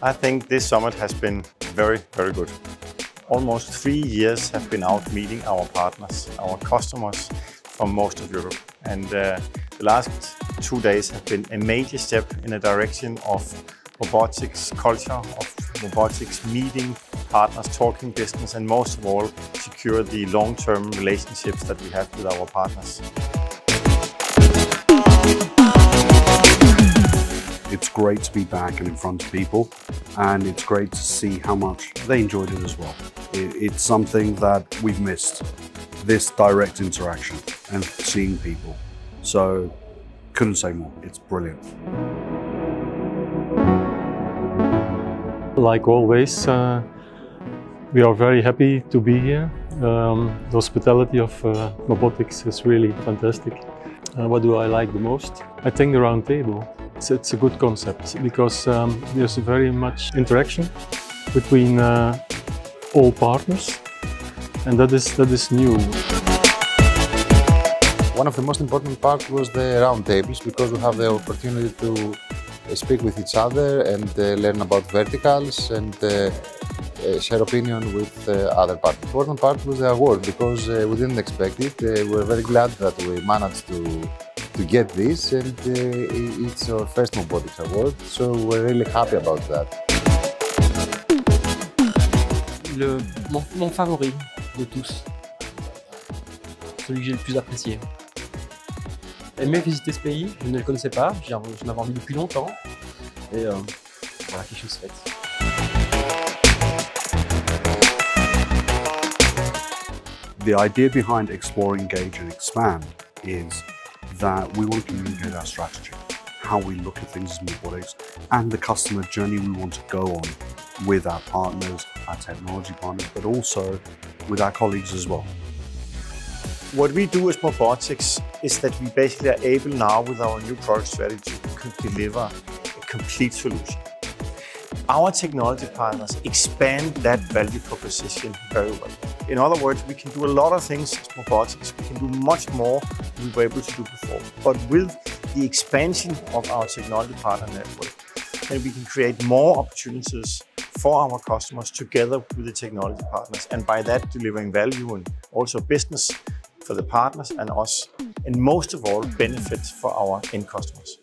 I think this summit has been very, very good. Almost 3 years have been out meeting our partners, our customers from most of Europe. And the last 2 days have been a major step in the direction of MOBOTIX culture, of MOBOTIX meeting partners, talking business, and most of all, secure the long-term relationships that we have with our partners. It's great to be back and in front of people, and it's great to see how much they enjoyed it as well. It's something that we've missed, this direct interaction and seeing people. So, couldn't say more. It's brilliant. Like always, we are very happy to be here. The hospitality of MOBOTIX is really fantastic. What do I like the most? I think the round table. It's a good concept because there's very much interaction between all partners, and that is new. One of the most important parts was the round tables, because we have the opportunity to speak with each other and learn about verticals and share opinion with other parts. The important part was the award, because we didn't expect it. We're very glad that we managed to get this, and it's our first MOBOTIX award, so we're really happy about that. Mon favori de tous, celui que j'ai le plus apprécié. Aimé visiter ce pays, je ne le connaissais pas, j'en avais envie depuis longtemps, et voilà, quelque chose fait. The idea behind Explore, Engage and Expand is that we want to communicate our strategy, how we look at things as MOBOTIX, and the customer journey we want to go on with our partners, our technology partners, but also with our colleagues as well. What we do as MOBOTIX is that we basically are able now, with our new product strategy, to deliver a complete solution. Our technology partners expand that value proposition very well. In other words, we can do a lot of things as MOBOTIX. We can do much more than we were able to do before. But with the expansion of our technology partner network, then we can create more opportunities for our customers together with the technology partners, and by that delivering value and also business for the partners and us, and most of all, benefits for our end customers.